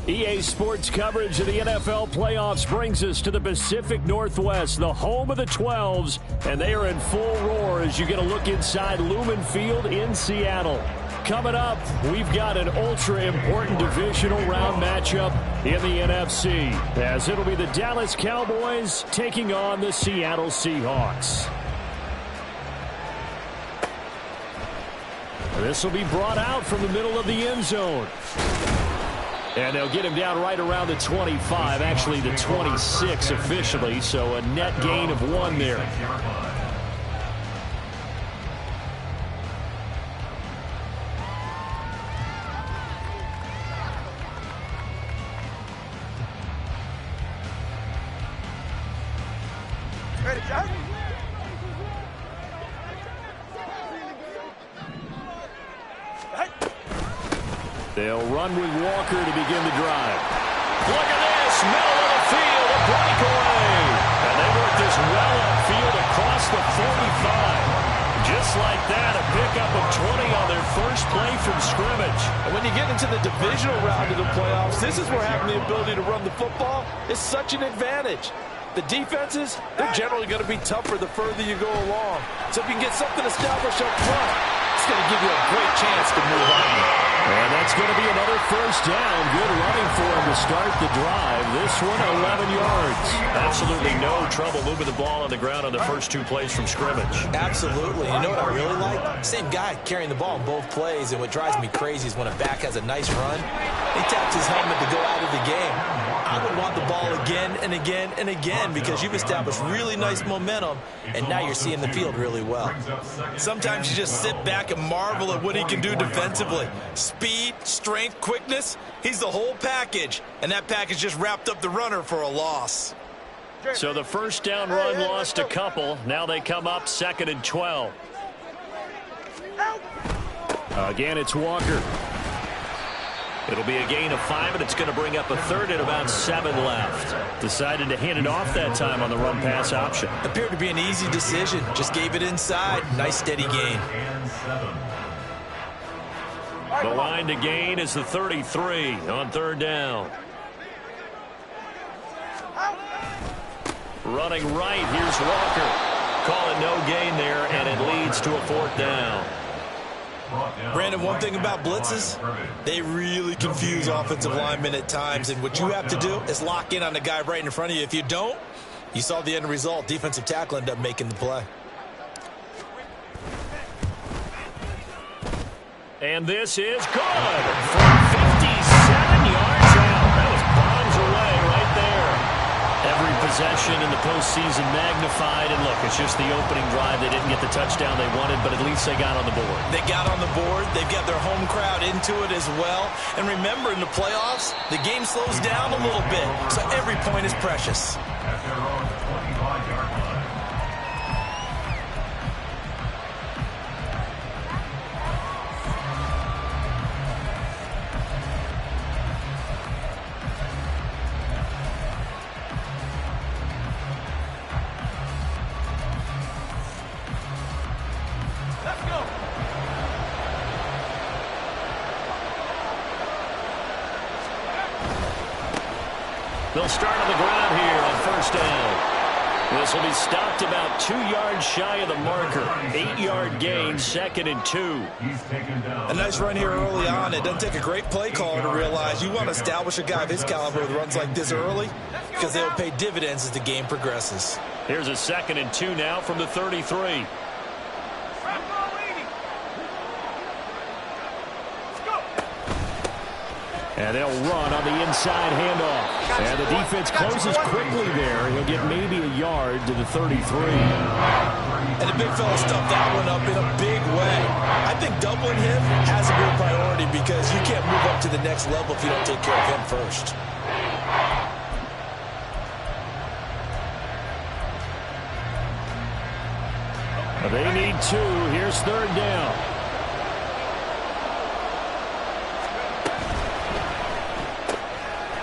EA Sports coverage of the NFL playoffs brings us to the Pacific Northwest, the home of the 12s, and they are in full roar as you get a look inside Lumen Field in Seattle. Coming up, we've got an ultra-important divisional round matchup in the NFC, as it'll be the Dallas Cowboys taking on the Seattle Seahawks. This will be brought out from the middle of the end zone. And they'll get him down right around the 25, actually the 26 officially, so a net gain of 1 there. Ready, Jack? They'll run with Walker to begin the drive. Look at this, middle of the field, a breakaway. And they work this well upfield across the 45. Just like that, a pickup of 20 on their first play from scrimmage. And when you get into the divisional round of the playoffs, this is where having the ability to run the football is such an advantage. The defenses, they're generally going to be tougher the further you go along. So if you can get something established up front, it's going to give you a great chance to move on. And that's going to be another first down. Good running for him to start the drive. This one, 11 yards. Absolutely no trouble moving the ball on the ground on the first 2 plays from scrimmage. Absolutely. You know what I really like? Same guy carrying the ball in both plays, and what drives me crazy is when a back has a nice run, he taps his helmet to go out of the game. I would want the ball again and again and again because you've established really nice momentum, and now you're seeing the field really well. Sometimes you just sit back and marvel at what he can do defensively. Speed, strength, quickness, he's the whole package. And that package just wrapped up the runner for a loss. So the first down run lost a couple. Now they come up 2nd and 12. Again, it's Walker. It'll be a gain of 5, and it's going to bring up a 3rd and about 7 left. Decided to hand it off that time on the run-pass option. Appeared to be an easy decision. Just gave it inside. Nice, steady gain. The line to gain is the 33 on 3rd down. Running right, here's Walker. Call it no gain there, and it leads to a 4th down. Brandon, one thing about blitzes, they really confuse offensive linemen at times, and what you have to do is lock in on the guy right in front of you. If you don't, you saw the end result. Defensive tackle ended up making the play. And this is good from 57 yards out. That was bombs away right there. Every possession in the postseason magnified. And look, it's just the opening drive. They didn't get the touchdown they wanted, but at least they got on the board. They got on the board. They've got their home crowd into it as well. And remember, in the playoffs, the game slows down a little bit, so every point is precious. They'll start on the ground here on 1st down. This will be stopped about 2 yards shy of the marker. 8-yard gain, 2nd and 2. A nice run here early on. It doesn't take a great play caller to realize you want to establish a guy of his caliber with runs like this early because they will pay dividends as the game progresses. Here's a 2nd and 2 now from the 33. And they'll run on the inside handoff. And the defense closes quickly there. He'll get maybe a yard to the 33. And the big fella stuffed that one up in a big way. I think doubling him has to be a priority because you can't move up to the next level if you don't take care of him first. They need 2. Here's 3rd down.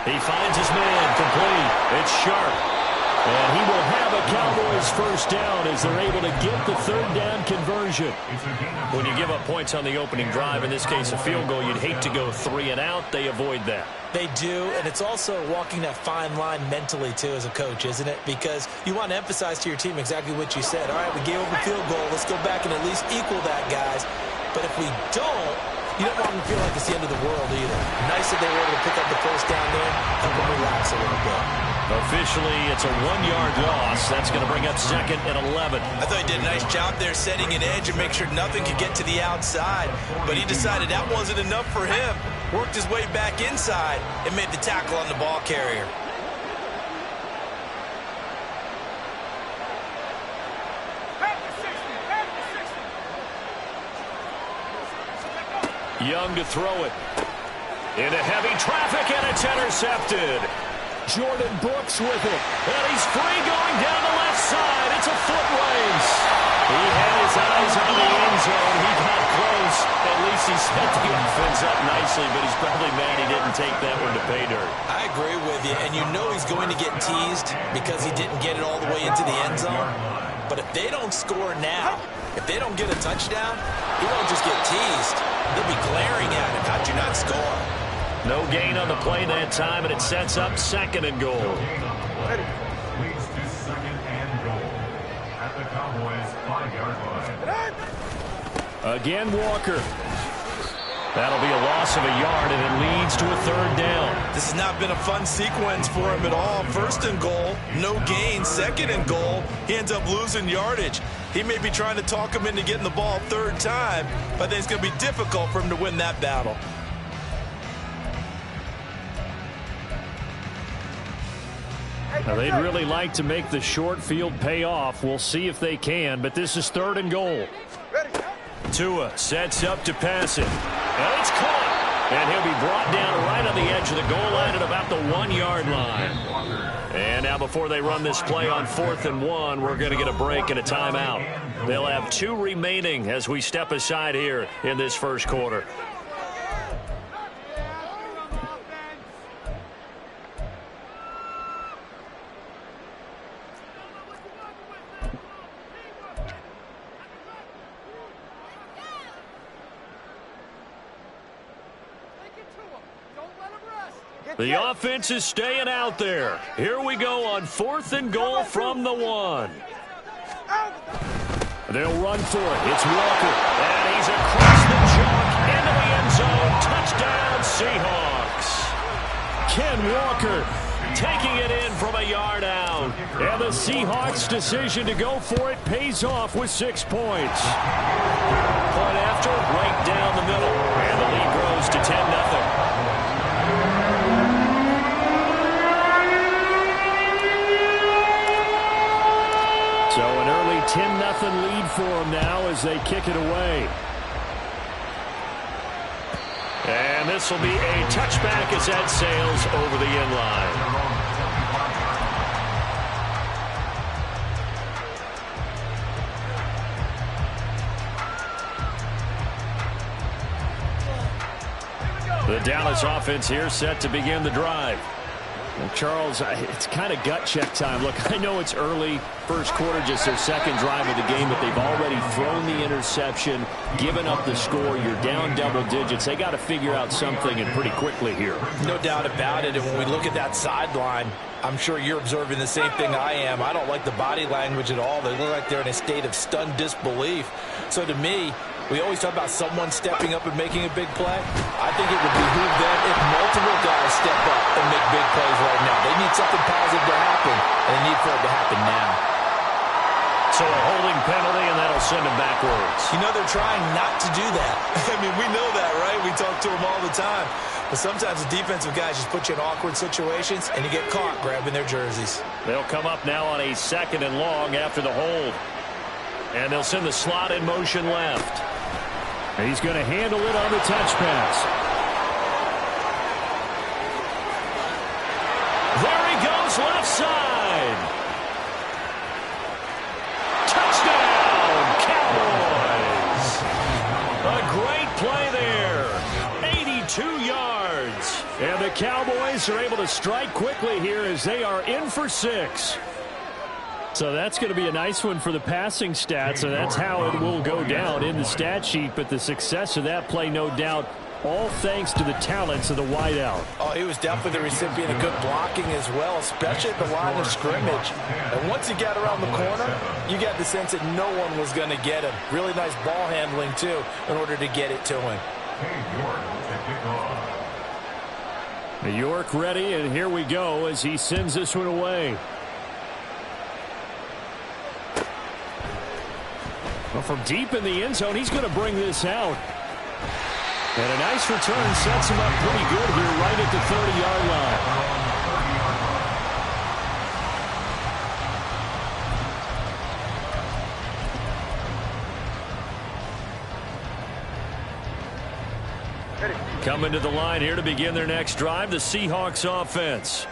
He finds his man complete. It's Sharp. And he will have a Cowboys first down as they're able to get the third down conversion. When you give up points on the opening drive, in this case a field goal, you'd hate to go 3 and out. They avoid that. They do, and it's also walking that fine line mentally, too, as a coach, isn't it? Because you want to emphasize to your team exactly what you said. All right, we gave up a field goal. Let's go back and at least equal that, guys. But if we don't, you don't want them to feel like it's the end of the world either. Nice that they were able to pick up the first down there, help them relax a little bit. Officially, it's a 1-yard loss. That's going to bring up 2nd and 11. I thought he did a nice job there setting an edge and make sure nothing could get to the outside. But he decided that wasn't enough for him. Worked his way back inside and made the tackle on the ball carrier. Young to throw it. Into heavy traffic, and it's intercepted. Jordan Brooks with it. And he's free going down the left side. It's a foot race. He had his eyes on the end zone. He got close. At least he set the offense up nicely, but he's probably mad he didn't take that one to pay dirt. I agree with you, and you know he's going to get teased because he didn't get it all the way into the end zone. But if they don't score now, if they don't get a touchdown, he won't just get teased. They'll be glaring at him. How'd you not score? No gain on the play that time, and it sets up 2nd and goal. Leads to 2nd and goal at the Cowboys 5-yard line. Again, Walker. That'll be a loss of a yard, and it leads to a 3rd down. This has not been a fun sequence for him at all. 1st and goal, no gain. 2nd and goal, he ends up losing yardage. He may be trying to talk him into getting the ball 3rd time, but I think it's going to be difficult for him to win that battle. Now, they'd really like to make the short field pay off. We'll see if they can, but this is 3rd and goal. Tua sets up to pass it. And it's caught. And he'll be brought down right on the edge of the goal line at about the 1-yard line. And now before they run this play on 4th and 1, we're going to get a break and a timeout. They'll have 2 remaining as we step aside here in this first quarter. The offense is staying out there. Here we go on 4th and goal from the 1. They'll run for it. It's Walker. And he's across the chalk into the end zone. Touchdown, Seahawks. Ken Walker taking it in from a yard out. And the Seahawks' decision to go for it pays off with 6 points. Point after, right down the middle. And the lead grows to 10-0. So an early 10-0 lead for them now as they kick it away. And this will be a touchback as that sails over the end line. The Dallas offense here set to begin the drive. Well, Charles, it's kind of gut check time. Look, I know it's early, first quarter, just their 2nd drive of the game, but they've already thrown the interception, given up the score. You're down double digits. They got to figure out something, and pretty quickly here. No doubt about it. And when we look at that sideline, I'm sure you're observing the same thing I am. I don't like the body language at all. They look like they're in a state of stunned disbelief. So to me, we always talk about someone stepping up and making a big play. I think it would behoove them if multiple guys step up and make big plays right now. They need something positive to happen, and they need for it to happen now. So a holding penalty, and that'll send them backwards. You know, they're trying not to do that. I mean, we know that, right? We talk to them all the time. But sometimes the defensive guys just put you in awkward situations, and you get caught grabbing their jerseys. They'll come up now on a 2nd and long after the hold. And they'll send the slot in motion left. He's going to handle it on the touch pass. There he goes, left side. Touchdown, Cowboys. A great play there. 82 yards. And the Cowboys are able to strike quickly here as they are in for 6. So that's going to be a nice one for the passing stats, and that's how it will go down in the stat sheet. But the success of that play, no doubt, all thanks to the talents of the wideout. Oh, he was definitely the recipient of good blocking as well, especially at the line of scrimmage. And once he got around the corner, you got the sense that no one was going to get him. Really nice ball handling, too, in order to get it to him. York ready, and here we go as he sends this one away. Well, from deep in the end zone, he's going to bring this out. And a nice return sets him up pretty good here right at the 30-yard line. Coming to the line here to begin their next drive, the Seahawks offense.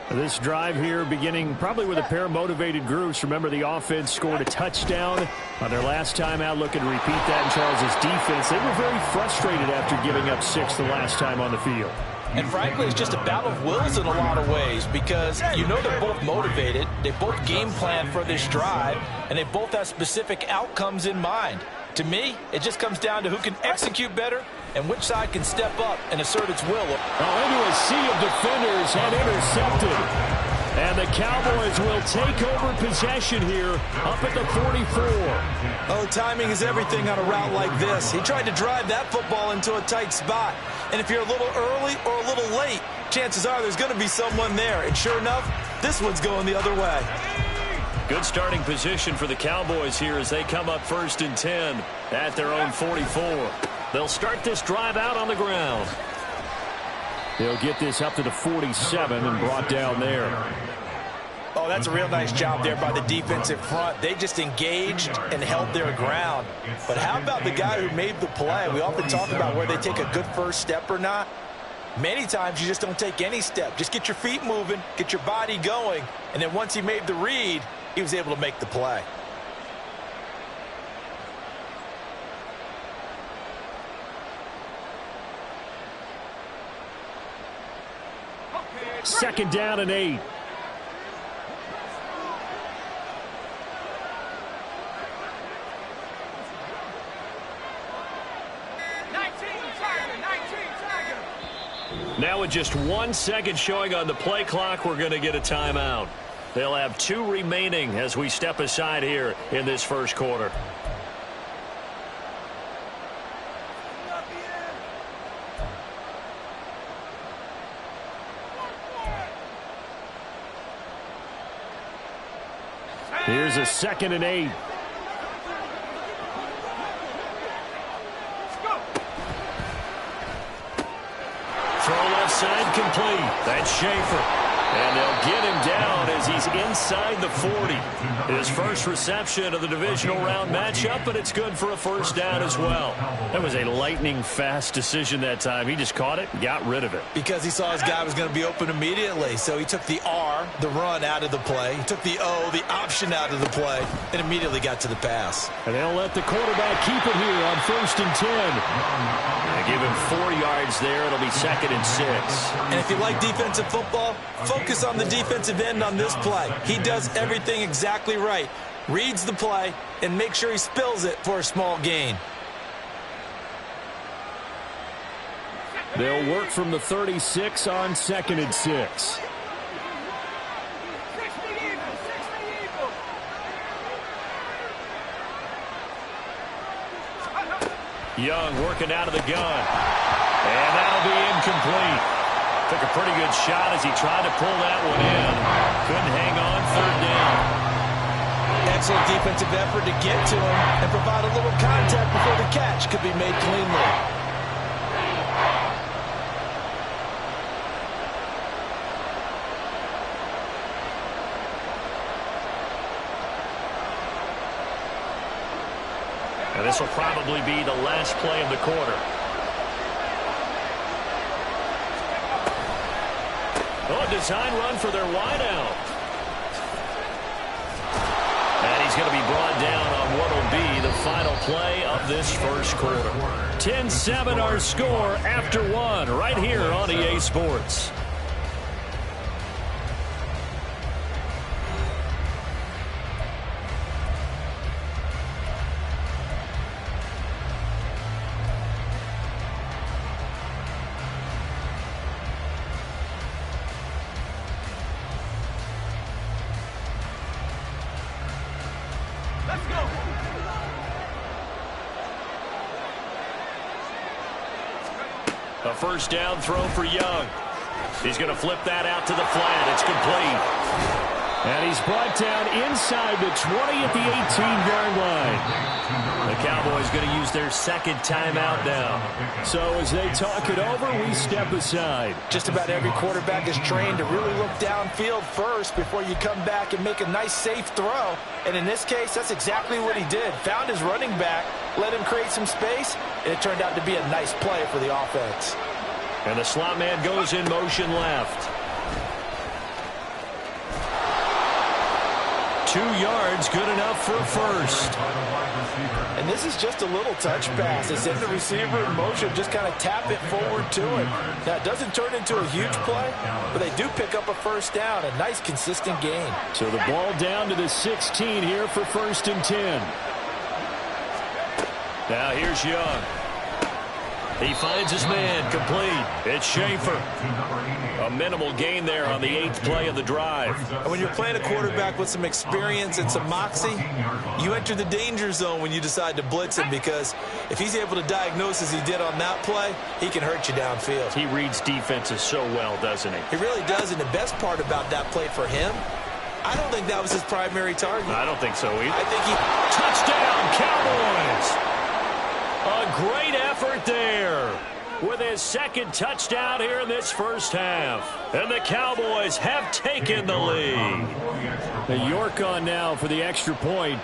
This drive here beginning probably with a pair of motivated groups. Remember, the offense scored a touchdown on their last time out, looking to repeat that in Charles' defense. They were very frustrated after giving up 6 the last time on the field. And frankly, it's just a battle of wills in a lot of ways because you know they're both motivated, they both game plan for this drive, and they both have specific outcomes in mind. To me, it just comes down to who can execute better and which side can step up and assert its will. Into a sea of defenders and intercepted. And the Cowboys will take over possession here up at the 44. Oh, timing is everything on a route like this. He tried to drive that football into a tight spot. And if you're a little early or a little late, chances are there's going to be someone there. And sure enough, this one's going the other way. Good starting position for the Cowboys here as they come up 1st and 10 at their own 44. They'll start this drive out on the ground. They'll get this up to the 47 and brought down there. Oh, that's a real nice job there by the defensive front. They just engaged and held their ground. But how about the guy who made the play? We often talk about where they take a good first step or not. Many times you just don't take any step. Just get your feet moving, get your body going, and then once he made the read, he was able to make the play. Second down and 8. Now with just 1 second showing on the play clock, we're going to get a timeout. They'll have 2 remaining as we step aside here in this first quarter. Here's a 2nd and 8. Throw left side complete. That's Schaefer. And they'll get him down as he's inside the 40. His first reception of the divisional round matchup, but it's good for a first down as well. That was a lightning-fast decision that time. He just caught it and got rid of it. Because he saw his guy was going to be open immediately. So he took the R, the run, out of the play. He took the O, the option, out of the play, and immediately got to the pass. And they'll let the quarterback keep it here on 1st and 10. They give him 4 yards there. It'll be 2nd and 6. And if you like defensive football, focus on the defensive end on this play. He does everything exactly right. Reads the play and makes sure he spills it for a small gain. They'll work from the 36 on 2nd and 6. Young working out of the gun. And that'll be incomplete. Took a pretty good shot as he tried to pull that one in. Couldn't hang on, 3rd down. Excellent defensive effort to get to him and provide a little contact before the catch could be made cleanly. And this will probably be the last play of the quarter. Oh, a design run for their wideout. And he's going to be brought down on what will be the final play of this first quarter. 10-7 our score after 1 right here on EA Sports. A first down throw for Young. He's going to flip that out to the flat. It's complete. And he's brought down inside the 20 at the 18-yard line. The Cowboys going to use their second timeout now. So as they talk it over, we step aside. Just about every quarterback is trained to really look downfield first before you come back and make a nice, safe throw. And in this case, that's exactly what he did. Found his running back, let him create some space, and it turned out to be a nice play for the offense. And the slot man goes in motion left. 2 yards, good enough for a first. And this is just a little touch pass. They send the receiver in motion, just kind of tap it forward to him. Now, it doesn't turn into a huge play, but they do pick up a first down, a nice, consistent gain. So the ball down to the 16 here for 1st and 10. Now here's Young. He finds his man, complete. It's Schaefer. A minimal gain there on the 8th play of the drive. And when you're playing a quarterback with some experience and some moxie, you enter the danger zone when you decide to blitz him, because if he's able to diagnose as he did on that play, he can hurt you downfield. He reads defenses so well, doesn't he? He really does, and the best part about that play for him, I don't think that was his primary target. I don't think so either. I think he... Touchdown, Cowboys! A great effort there with his second touchdown here in this first half. And the Cowboys have taken the lead. The York on now for the extra point.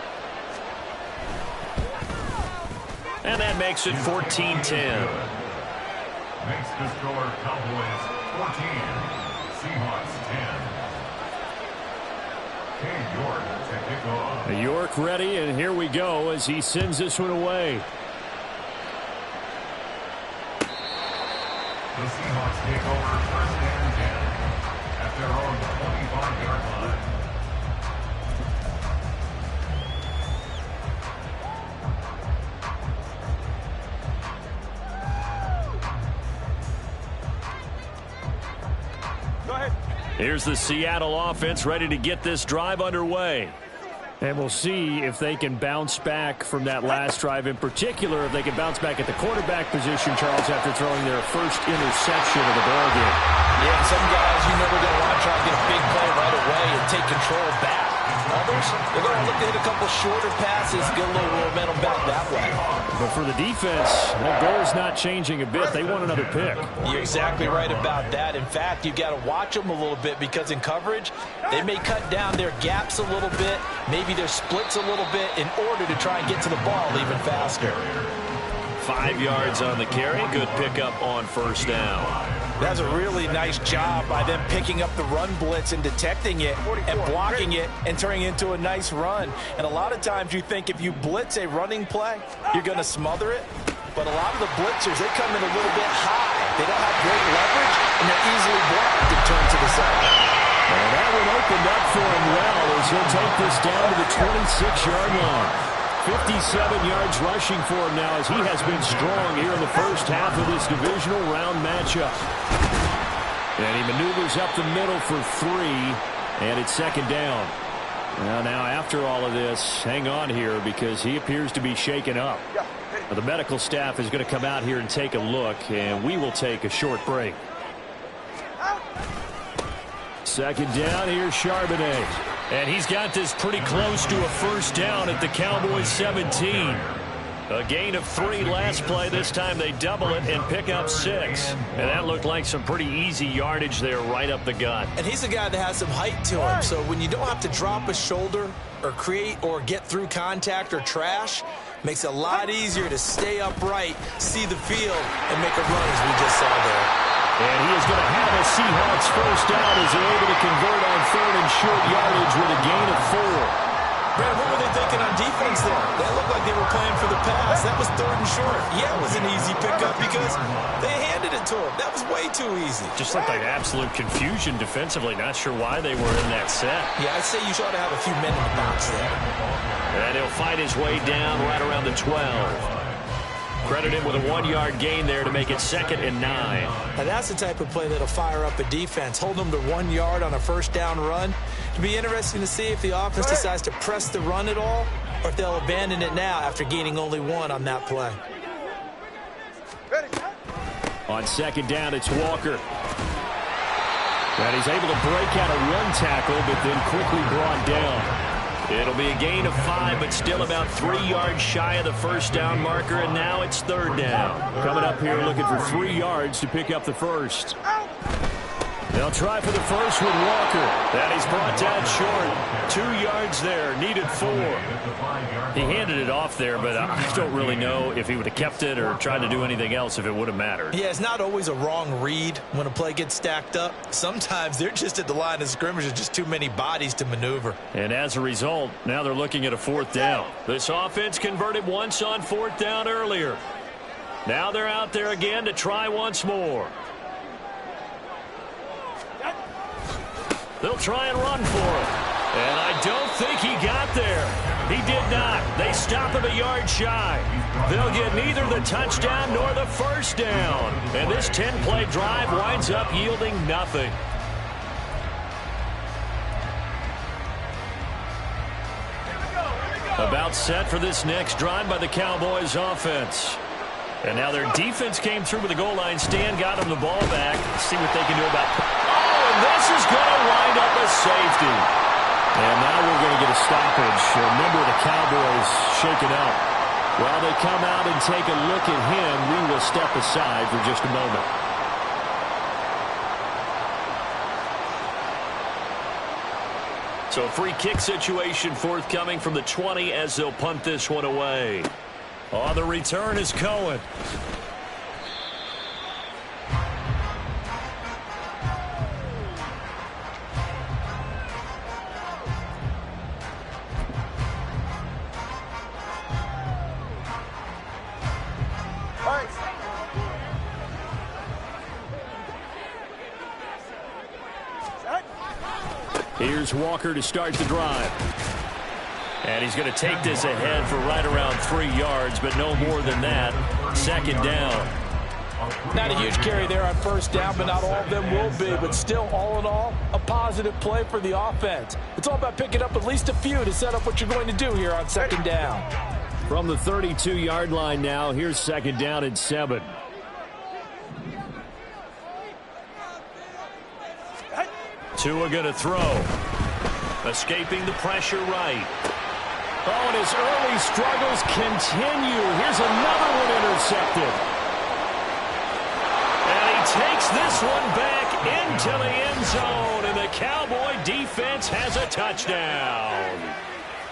And that makes it 14-10. Makes the score Cowboys 14, Seahawks 10. King York to kick off. York ready, and here we go as he sends this one away. The Seahawks take over 1st and 10 at their own 25-yard line. Go ahead. Here's the Seattle offense ready to get this drive underway. And we'll see if they can bounce back from that last drive, in particular if they can bounce back at the quarterback position, Charles, after throwing their first interception of the ball game. Yeah, some guys, you know, they're going to want to try to get a big play right away and take control back. Others, they're going to look to hit a couple shorter passes, get a little momentum back that way. But for the defense, that goal is not changing a bit. They want another pick. You're exactly right about that. In fact, you've got to watch them a little bit, because in coverage, they may cut down their gaps a little bit, maybe their splits a little bit, in order to try and get to the ball even faster. 5 yards on the carry. Good pickup on first down. That's a really nice job by them picking up the run blitz and detecting it and blocking it and turning it into a nice run. And a lot of times you think if you blitz a running play, you're going to smother it. But a lot of the blitzers, they come in a little bit high. They don't have great leverage, and they're easily blocked and turned to the side. And that one opened up for him well as he'll take this down to the 26-yard line. 57 yards rushing for him now as he has been strong here in the first half of this divisional round matchup. And he maneuvers up the middle for 3, and it's 2nd down. Now after all of this, hang on here because he appears to be shaken up. Now, the medical staff is going to come out here and take a look, and we will take a short break. 2nd down, here's Charbonnet. And he's got this pretty close to a first down at the Cowboys 17. A gain of 3 last play. This time they double it and pick up 6. And that looked like some pretty easy yardage there right up the gut. And he's a guy that has some height to him, so when you don't have to drop a shoulder or create or get through contact or trash, makes it a lot easier to stay upright, see the field, and make a run as we just saw there. And he is going to have a Seahawks first down as they're able to convert on 3rd and short yardage with a gain of 4. Brad, what were they thinking on defense there? They looked like they were playing for the pass. That was 3rd and short. Yeah, it was an easy pickup because they handed it to him. That was way too easy. Just looked like absolute confusion defensively. Not sure why they were in that set. Yeah, I'd say you ought to have a few men in the box there. And he'll fight his way down right around the 12. Credit him with a 1-yard gain there to make it 2nd and 9. Now that's the type of play that'll fire up a defense. Hold them to 1 yard on a first down run. It'll be interesting to see if the offense decides to press the run at all, or if they'll abandon it now after gaining only 1 on that play. On second down, it's Walker. And he's able to break out of one tackle, but then quickly brought down. It'll be a gain of 5, but still about 3 yards shy of the first down marker, and now it's third down. Coming up here looking for 3 yards to pick up the first. They'll try for the first with Walker. And he's brought down short. 2 yards there, needed 4. He handed it off there, but I don't really know if he would have kept it or tried to do anything else if it would have mattered. Yeah, it's not always a wrong read when a play gets stacked up. Sometimes they're just at the line of scrimmage. There's just too many bodies to maneuver. And as a result, now they're looking at a 4th down. This offense converted once on 4th down earlier. Now they're out there again to try once more. They'll try and run for it. And I don't think he got there. He did not. They stop him a yard shy. They'll get neither the touchdown nor the first down. And this 10-play drive winds up yielding nothing. About set for this next drive by the Cowboys offense. And now their defense came through with a goal line stand, got them the ball back. Let's see what they can do about it. Oh, and this is going to wind up a safety. And now we're going to get a stoppage. A member of the Cowboys shaken up. While they come out and take a look at him, we will step aside for just a moment. So a free kick situation forthcoming from the 20 as they'll punt this one away. On the return is Cohen. Here's Walker to start the drive. And he's going to take this ahead for right around 3 yards, but no more than that. Second down. Not a huge carry there on first down, but not all of them will be. But still, all in all, a positive play for the offense. It's all about picking up at least a few to set up what you're going to do here on second down. From the 32-yard line now, here's second down and 7. Tua going to throw. Escaping the pressure right. Oh, and his early struggles continue. Here's another one intercepted. And he takes this one back into the end zone, and the Cowboy defense has a touchdown.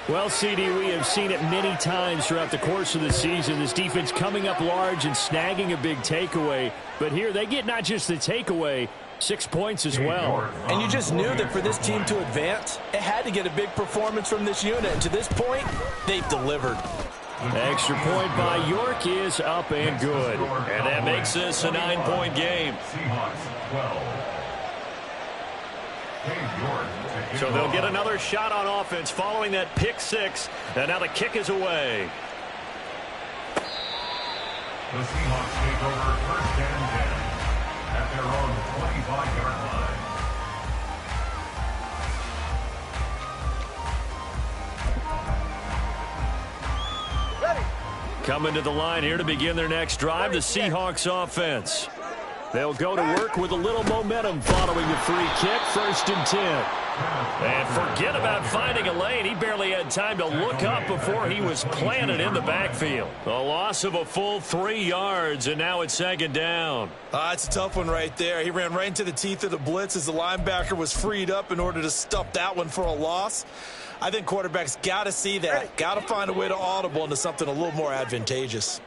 Well, CD, we have seen it many times throughout the course of the season. This defense coming up large and snagging a big takeaway. But here they get not just the takeaway, 6 points as well. And you just knew that for this team to advance, it had to get a big performance from this unit. And to this point, they've delivered. Extra point by York is up and good. And that makes this a 9-point game. So they'll get another shot on offense following that pick 6. And now the kick is away. The Seahawks take over first and 10 at their own 25-yard line. Coming to the line here to begin their next drive, the Seahawks offense. They'll go to work with a little momentum following the free kick, 1st and 10. And forget about finding a lane. He barely had time to look up before he was planted in the backfield. A loss of a full 3 yards, and now it's second down. It's a tough one right there. He ran right into the teeth of the blitz as the linebacker was freed up in order to stuff that one for a loss. I think quarterbacks got to see that. Got to find a way to audible into something a little more advantageous.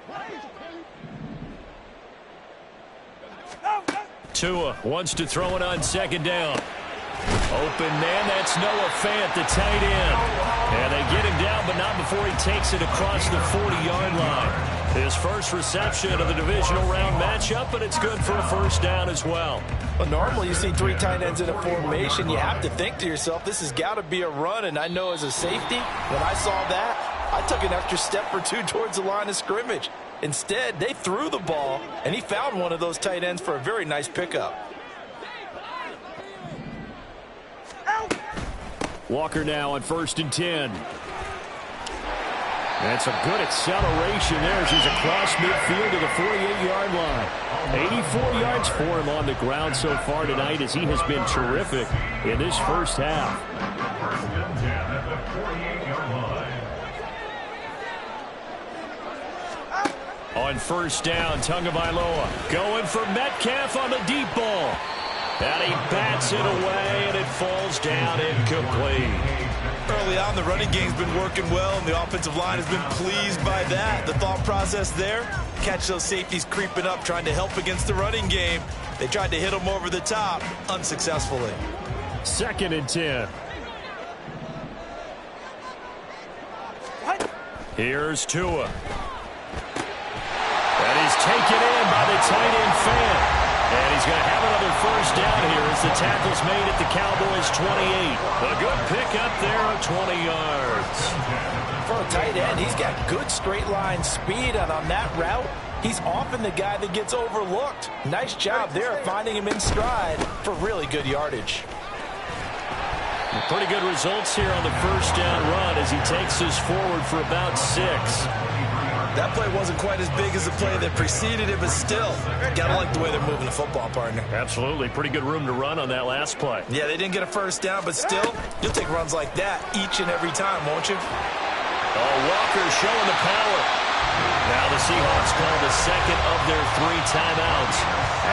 Tua wants to throw it on second down. Open man, that's Noah Fant, the tight end. And they get him down, but not before he takes it across the 40-yard line. His first reception of the divisional round matchup, but it's good for a first down as well. Well, normally you see 3 tight ends in a formation. You have to think to yourself, this has got to be a run. And I know as a safety, when I saw that, I took an extra step or 2 towards the line of scrimmage. Instead, they threw the ball, and he found one of those tight ends for a very nice pickup. Walker now on 1st and 10. And some good acceleration there as he's across midfield to the 48-yard line. 84 yards for him on the ground so far tonight as he has been terrific in this first half. First and 10 at the 48-yard line. On first down, Tagovailoa going for Metcalf on the deep ball. And he bats it away, and it falls down incomplete. Early on, the running game's been working well, and the offensive line has been pleased by that. The thought process there, catch those safeties creeping up, trying to help against the running game. They tried to hit them over the top, unsuccessfully. Second and 10. Here's Tua. And he's taken in by the tight end fan. And he's going to have another first down here as the tackle's made at the Cowboys' 28. A good pickup there of 20 yards. For a tight end, he's got good straight line speed, and on that route, he's often the guy that gets overlooked. Nice job there of finding him in stride for really good yardage. Pretty good results here on the first down run as he takes us forward for about 6. That play wasn't quite as big as the play that preceded it, but still, gotta like the way they're moving the football, partner. Absolutely. Pretty good room to run on that last play. Yeah, they didn't get a first down, but still, you'll take runs like that each and every time, won't you? Oh, Walker showing the power. Now the Seahawks call the second of their 3 timeouts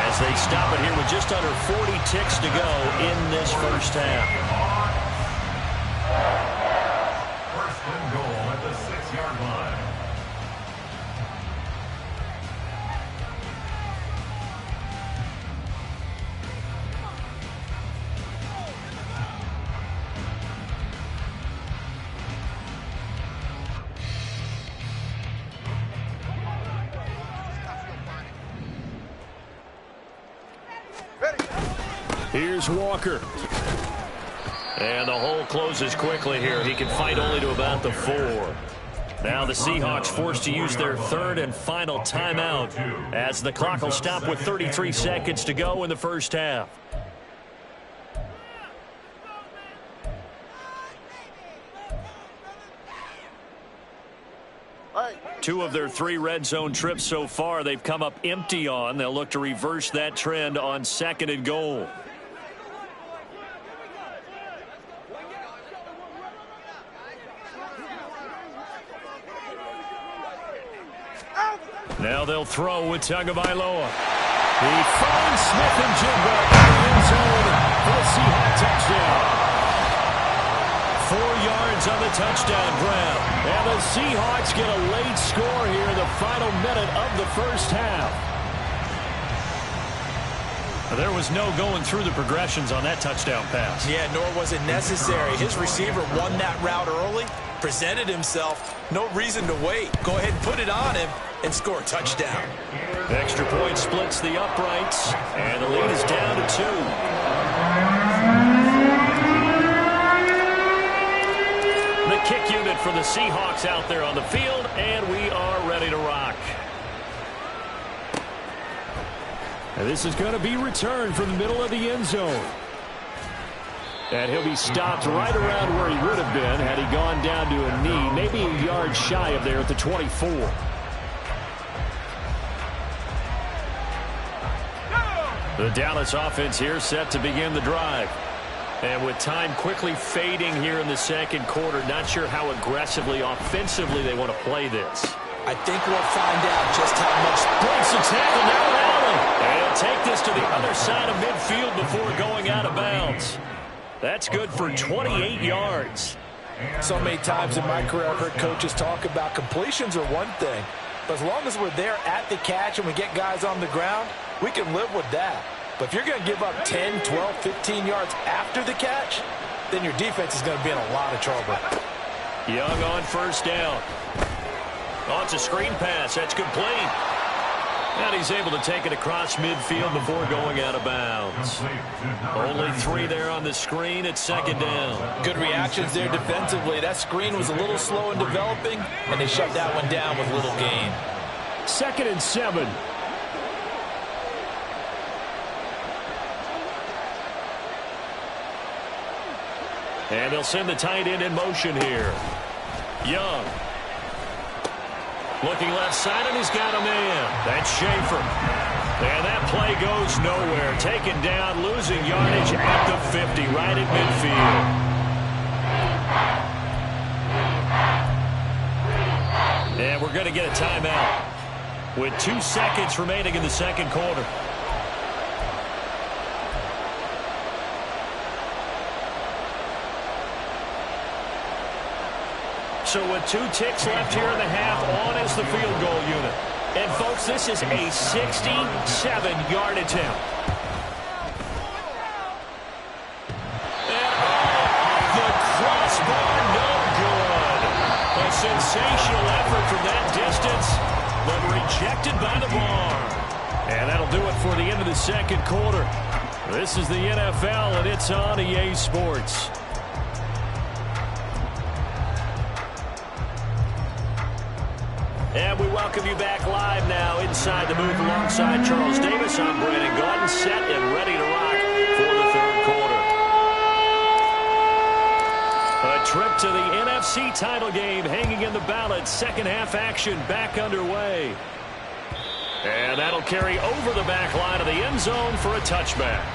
as they stop it here with just under 40 ticks to go in this first half. First and goal at the 6-yard line. Here's Walker. And the hole closes quickly here. He can fight only to about the 4. Now the Seahawks forced to use their third and final timeout as the clock will stop with 33 seconds to go in the first half. Two of their 3 red zone trips so far they've come up empty on. They'll look to reverse that trend on second and goal. Now they'll throw with Tagovailoa. He finds Smith and Jigba in the end zone for a Seahawks touchdown. 4 yards on the touchdown grab. And the Seahawks get a late score here in the final minute of the first half. There was no going through the progressions on that touchdown pass. Yeah, nor was it necessary. His receiver won that route early, presented himself. No reason to wait. Go ahead and put it on him and score a touchdown. Extra point splits the uprights, and the lead is down to 2. The kick unit for the Seahawks out there on the field, and we are ready to rock. And this is going to be returned from the middle of the end zone. And he'll be stopped right around where he would have been had he gone down to a knee, maybe a yard shy of there at the 24. The Dallas offense here set to begin the drive. And with time quickly fading here in the second quarter, not sure how aggressively, offensively they want to play this. I think we'll find out just how much. Breaks the tackle now, Allen. And he'll take this to the other side of midfield before going out of bounds. That's good for 28 yards. So many times in my career I've heard coaches talk about completions are one thing, but as long as we're there at the catch and we get guys on the ground, we can live with that. But if you're going to give up 10, 12, 15 yards after the catch, then your defense is going to be in a lot of trouble. Young on first down. Oh, it's a screen pass. That's complete. And he's able to take it across midfield before going out of bounds. Only 3 there on the screen at second down. Good reactions there defensively. That screen was a little slow in developing, and they shut that one down with little gain. 2nd and 7. And they'll send the tight end in motion here. Young. Looking left side, and he's got a man. That's Schaefer. And that play goes nowhere. Taken down, losing yardage at the 50, right at midfield. And we're going to get a timeout with 2 seconds remaining in the second quarter. So with 2 ticks left here in the half, on is the field goal unit. And, folks, this is a 67-yard attempt. And off the crossbar, no good. A sensational effort from that distance, but rejected by the bar. And that'll do it for the end of the second quarter. This is the NFL, and it's on EA Sports. And we welcome you back live now inside the booth alongside Charles Davis. I'm Brandon Gaudin, set and ready to rock for the third quarter. A trip to the NFC title game hanging in the balance. Second half action back underway. And that'll carry over the back line of the end zone for a touchback.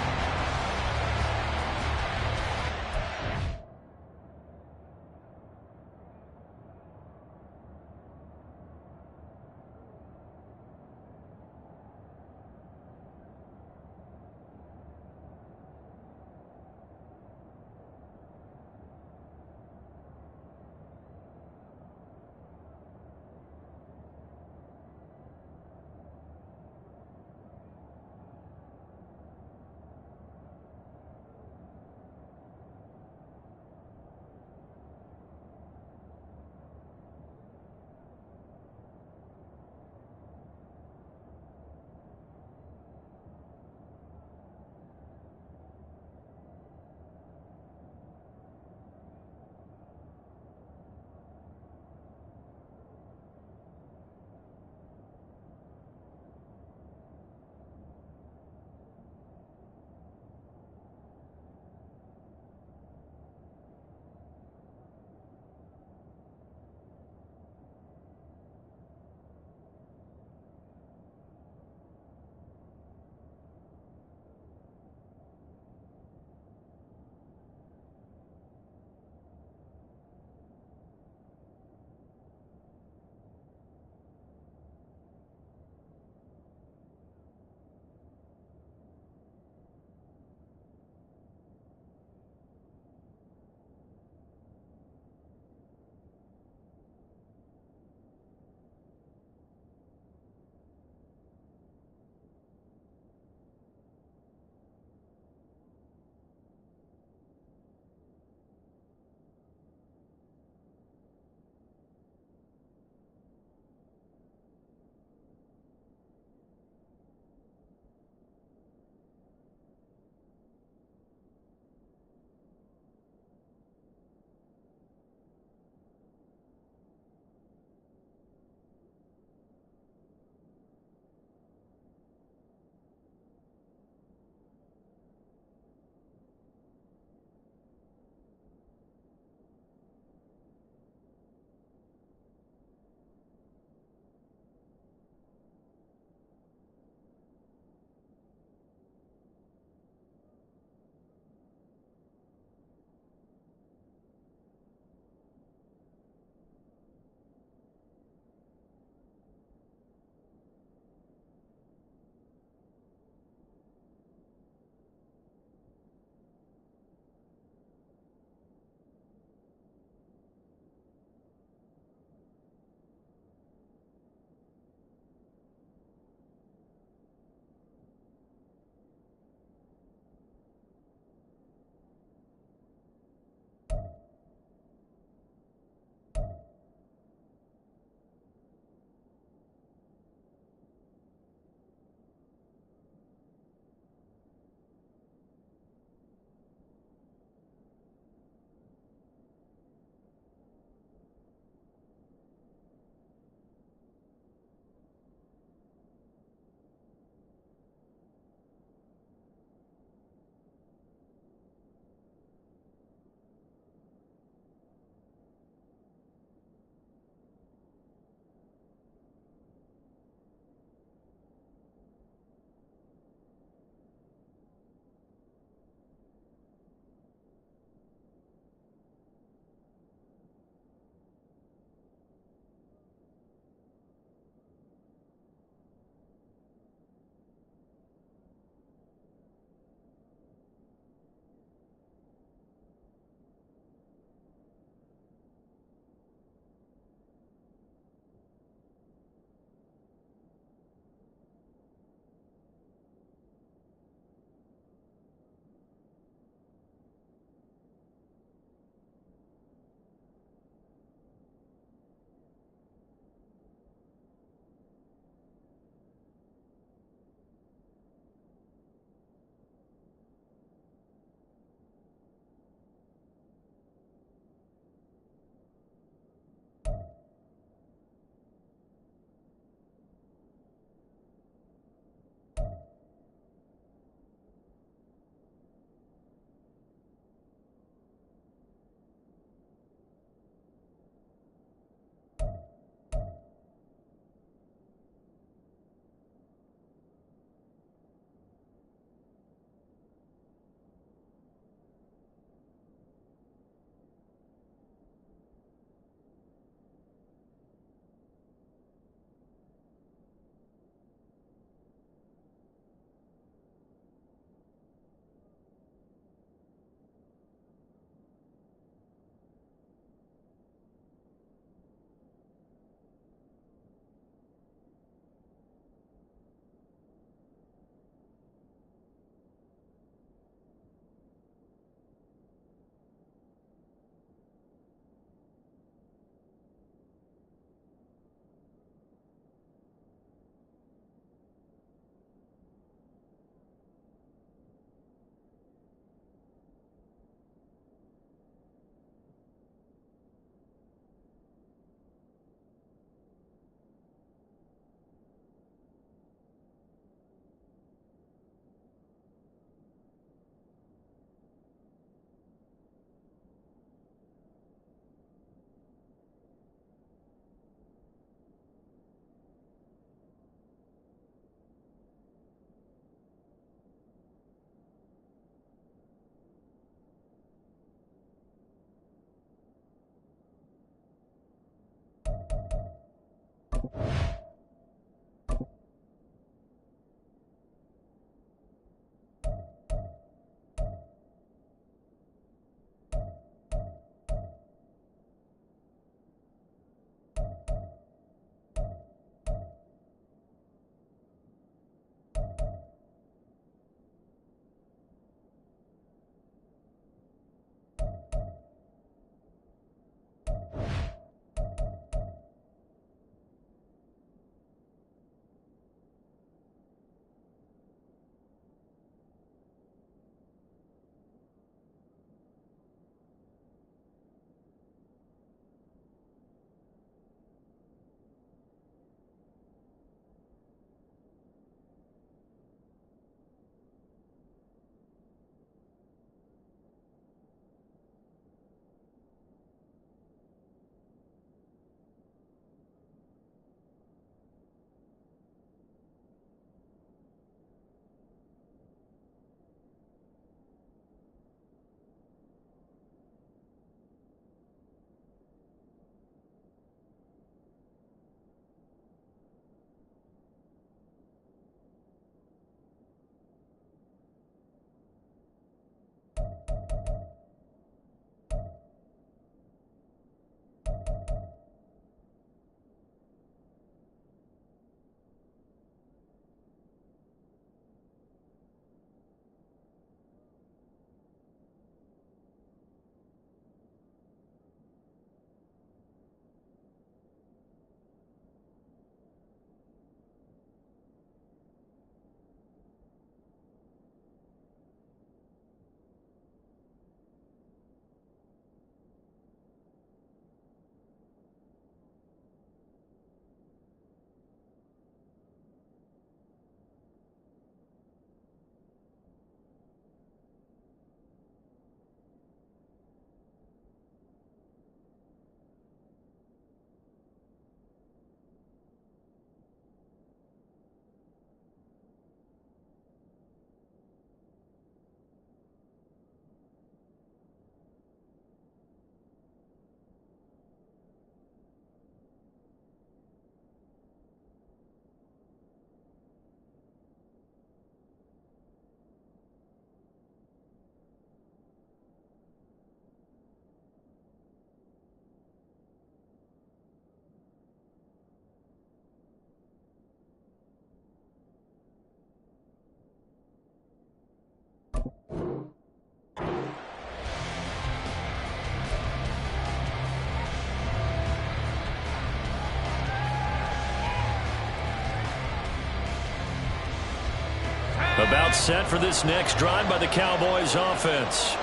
About set for this next drive by the Cowboys offense.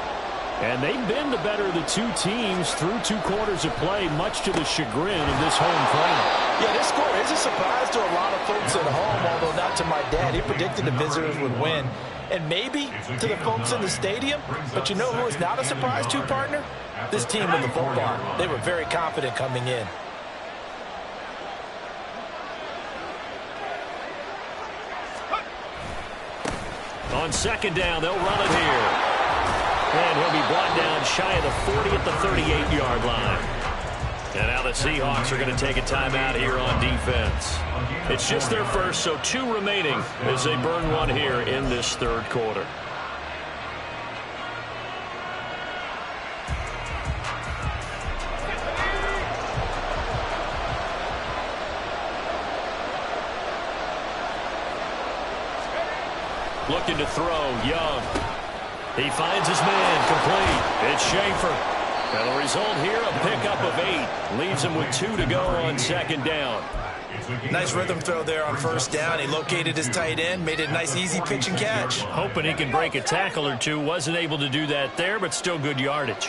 And they've been the better of the two teams through 2 quarters of play, much to the chagrin of this home crowd. Yeah, this score is a surprise to a lot of folks at home, although not to my dad. He predicted the visitors would win. And maybe to the folks in the stadium. But you know who is not a surprise to, partner? This team with the football. They were very confident coming in. On second down, they'll run it here. And he'll be brought down shy of the 40 at the 38-yard line. And now the Seahawks are going to take a timeout here on defense. It's just their first, so 2 remaining as they burn one here in this third quarter. Looking to throw, Young. He finds his man, complete. It's Schaefer. And the result here, a pickup of 8. Leaves him with 2 to go on second down. Nice rhythm throw there on first down. He located his tight end, made it a nice, easy pitch and catch. Hoping he can break a tackle or 2. Wasn't able to do that there, but still good yardage.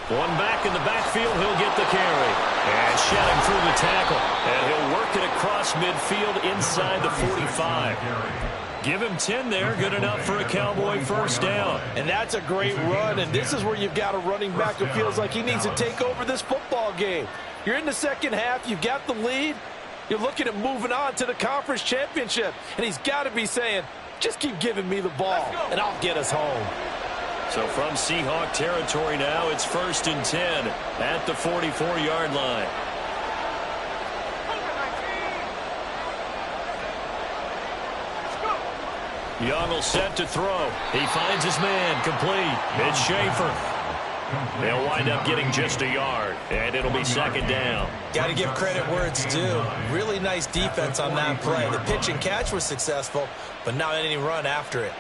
One back in the backfield, he'll get the carry. And shedding through the tackle. And he'll work it across midfield inside the 45. Give him 10 there, good enough for a Cowboy first down. And that's a great run, and this is where you've got a running back who feels like he needs to take over this football game. You're in the second half, you've got the lead, you're looking at moving on to the conference championship, and he's got to be saying, just keep giving me the ball, and I'll get us home. So from Seahawk territory now, it's 1st and 10 at the 44-yard line. Young will set to throw. He finds his man, complete. It's Schaefer. They'll wind up getting just a yard, and it'll be second down. Got to give credit where it's due. Really nice defense on that play. The pitch and catch was successful, but not any run after it.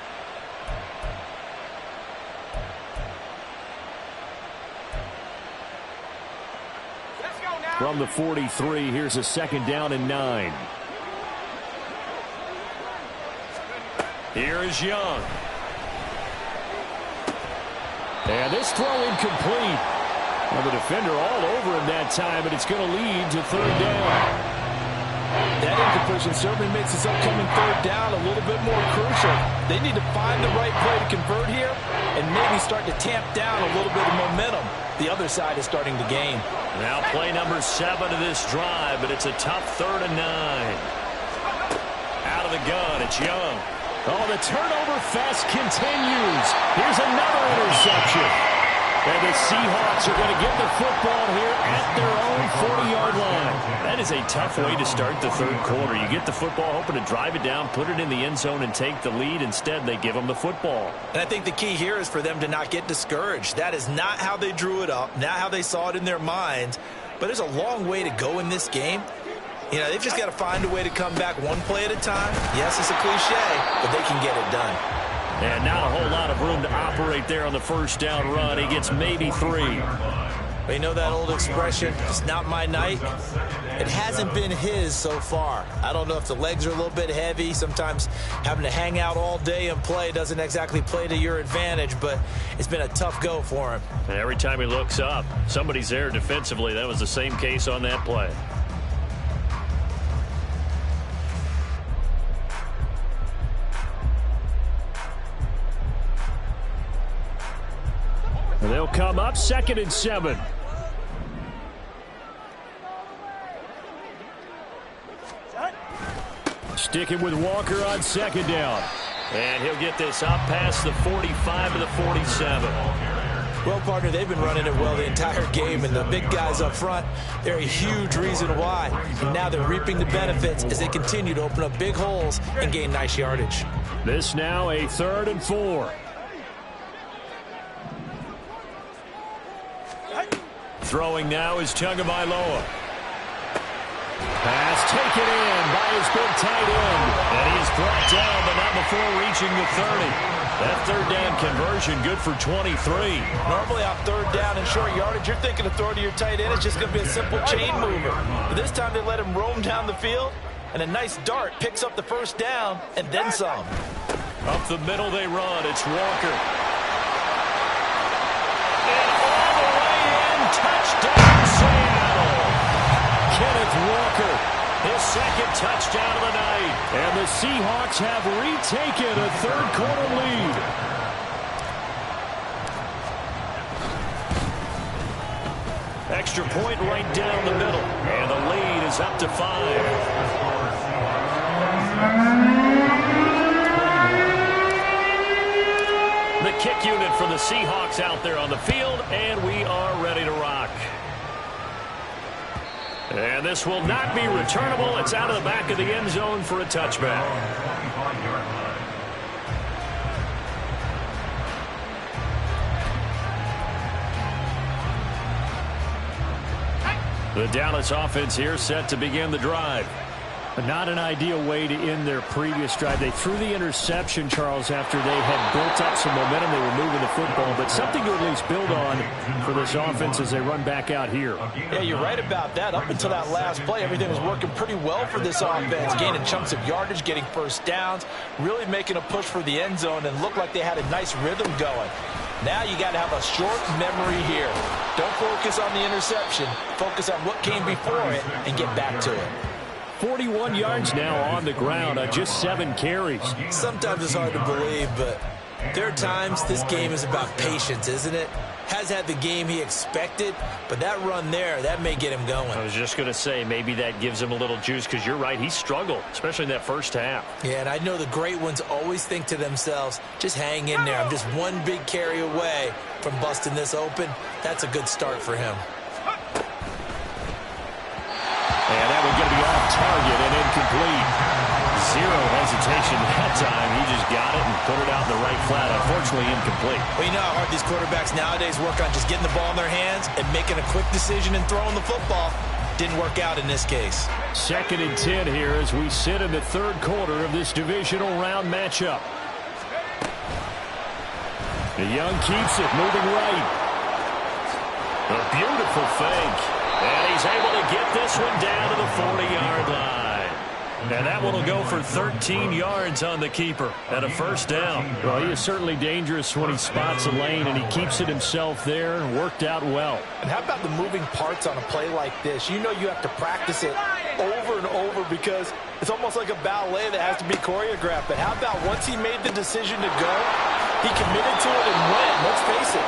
From the 43, here's a second down and 9. Here is Young. And this throw incomplete. Well, the defender all over him that time, but it's going to lead to third down. That incompletion certainly makes this upcoming third down a little bit more crucial. They need to find the right play to convert here and maybe start to tamp down a little bit of momentum. The other side is starting to gain. Now play number 7 of this drive, but it's a tough 3rd and 9. Out of the gun, it's Young. Oh, the turnover fest continues. Here's another interception. And the Seahawks are going to get the football here at their own 40-yard line. That is a tough way to start the third quarter. You get the football, hoping to drive it down, put it in the end zone, and take the lead. Instead, they give them the football. And I think the key here is for them to not get discouraged. That is not how they drew it up, not how they saw it in their minds. But there's a long way to go in this game. You know, they've just got to find a way to come back one play at a time. Yes, it's a cliche, but they can get it done. And not a whole lot of room to operate there on the first down run. He gets maybe 3. Well, you know that old expression, it's not my night? It hasn't been his so far. I don't know if the legs are a little bit heavy. Sometimes having to hang out all day and play doesn't exactly play to your advantage, but it's been a tough go for him. And every time he looks up, somebody's there defensively. That was the same case on that play. They'll come up 2nd and 7. Sticking with Walker on second down. And he'll get this up past the 45 to the 47. Well, partner, they've been running it well the entire game, and the big guys up front, they're a huge reason why. And now they're reaping the benefits as they continue to open up big holes and gain nice yardage. This now a 3rd and 4. Throwing now is Tagovailoa. Pass taken in by his big tight end. And he's brought down, but not before reaching the 30. That third down conversion good for 23. Normally on third down and short yardage, you're thinking of throw to your tight end. It's just going to be a simple chain mover. But this time they let him roam down the field. And a nice dart picks up the first down and then some. Up the middle they run. It's Walker. And all the way in. Touchdown, Seattle. Kenneth Walker, his second touchdown of the night. And the Seahawks have retaken a third-quarter lead. Extra point right down the middle. And the lead is up to 5. The kick unit for the Seahawks out there on the field, and we are ready to rock. And this will not be returnable. It's out of the back of the end zone for a touchback. The Dallas offense here set to begin the drive. Not an ideal way to end their previous drive. They threw the interception, Charles, after they had built up some momentum. They were moving the football, but something to at least build on for this offense as they run back out here. Yeah, you're right about that. Up until that last play, everything was working pretty well for this offense, gaining chunks of yardage, getting first downs, really making a push for the end zone, and looked like they had a nice rhythm going. Now you got to have a short memory here. Don't focus on the interception. Focus on what came before it and get back to it. 41 yards now on the ground on just 7 carries. Sometimes it's hard to believe, but there are times this game is about patience, isn't it? Has had the game he expected, but that run there, that may get him going. I was just going to say, maybe that gives him a little juice, because you're right, he struggled, especially in that first half. Yeah, and I know the great ones always think to themselves, just hang in there. I'm just one big carry away from busting this open. That's a good start for him. And that would get to be off target and incomplete. Zero hesitation that time. He just got it and put it out in the right flat. Unfortunately, incomplete. Well, you know how hard these quarterbacks nowadays work on just getting the ball in their hands and making a quick decision and throwing the football. Didn't work out in this case. 2nd and 10 here as we sit in the third quarter of this divisional round matchup. The Young keeps it, moving right. A beautiful fake. And he's able to get this one down to the 40-yard line. And that one will go for 13 yards on the keeper and a first down. Well, he is certainly dangerous when he spots a lane, and he keeps it himself there and worked out well. And how about the moving parts on a play like this? You know you have to practice it over and over because it's almost like a ballet that has to be choreographed. But how about once he made the decision to go, he committed to it and went. Let's face it.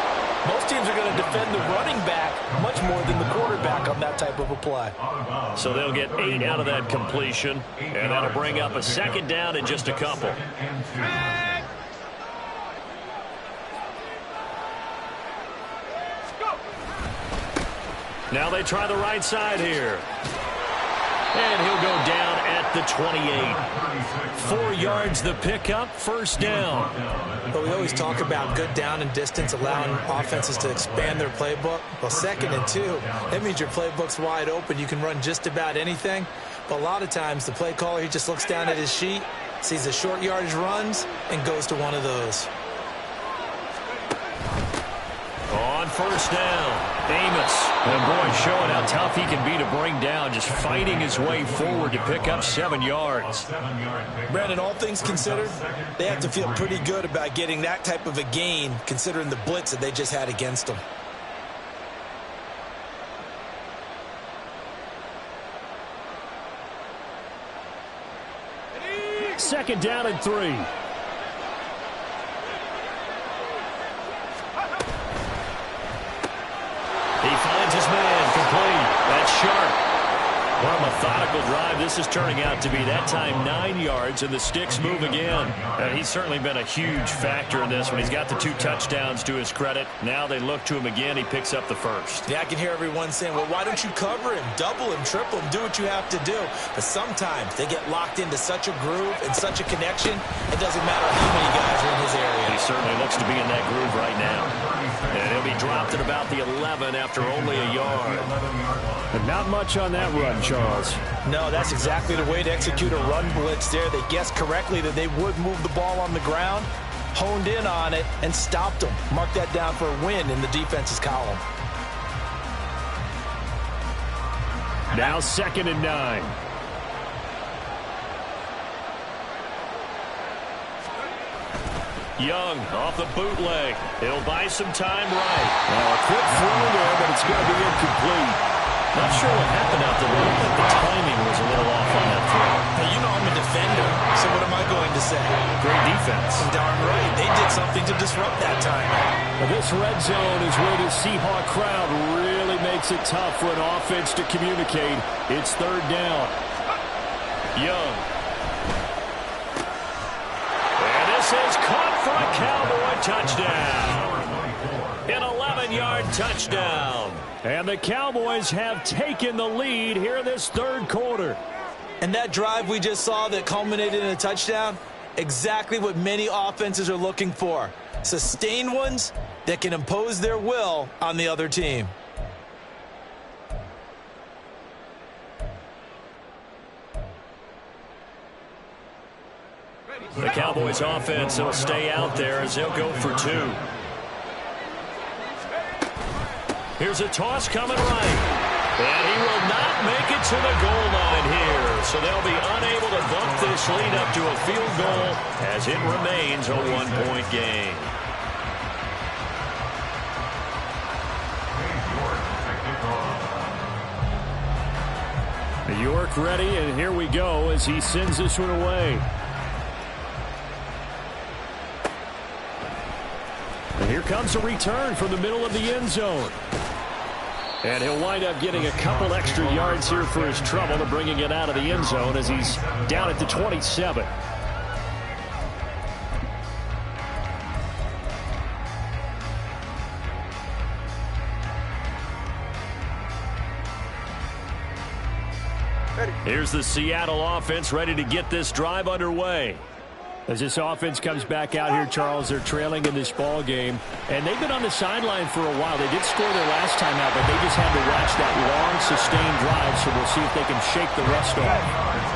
Most teams are going to defend the running back much more than the quarterback on that type of a play. So they'll get 8 out of that completion, and that'll bring up a second down in just a couple. Now they try the right side here. And he'll go down at the 28. 4 yards the pickup, first down. But we always talk about good down and distance, allowing offenses to expand their playbook. Well, 2nd and 2, that means your playbook's wide open. You can run just about anything. But a lot of times, the play caller, he just looks down at his sheet, sees the short yardage runs, and goes to one of those. On first down, Amos. And boy, showing how tough he can be to bring down, just fighting his way forward to pick up 7 yards. Brandon, all things considered, they have to feel pretty good about getting that type of a gain, considering the blitz that they just had against them. Second down and 3. He finds his man, complete. That's sharp. What a methodical drive this is turning out to be. That time 9 yards, and the sticks move again. And he's certainly been a huge factor in this when he's got the 2 touchdowns to his credit. Now they look to him again. He picks up the first. Yeah, I can hear everyone saying, well, why don't you cover him, double him, triple him, do what you have to do. But sometimes they get locked into such a groove and such a connection, it doesn't matter how many guys are in his area. He certainly looks to be in that groove right now. And he'll be dropped at about the 11 after only a yard. But not much on that run, Charles. No, that's exactly the way to execute a run blitz there. They guessed correctly that they would move the ball on the ground, honed in on it, and stopped them. Mark that down for a win in the defense's column. Now 2nd and 9. Young off the bootleg. He'll buy some time right. Well, a quick throw there, but it's going to be incomplete. Not sure what happened out there. I think the timing was a little off on that throw. Hey, you know I'm a defender, so what am I going to say? Great defense. Darn right. They did something to disrupt that time. Well, this red zone is where the Seahawk crowd really makes it tough for an offense to communicate. It's third down. Young. And this is caught for a Cowboy touchdown. An 11-yard touchdown. And the Cowboys have taken the lead here in this third quarter. And that drive we just saw that culminated in a touchdown, exactly what many offenses are looking for. Sustained ones that can impose their will on the other team. The Cowboys offense will stay out there as they'll go for two. Here's a toss coming right. And he will not make it to the goal line here. So they'll be unable to bump this lead up to a field goal as it remains a one-point game. York ready, and here we go as he sends this one away. And here comes a return from the middle of the end zone. And he'll wind up getting a couple extra yards here for his trouble to bringing it out of the end zone as he's down at the 27. Here's the Seattle offense ready to get this drive underway. As this offense comes back out here, Charles, they're trailing in this ball game, and they've been on the sideline for a while. They did score their last time out, but they just had to watch that long, sustained drive, so we'll see if they can shake the rust off.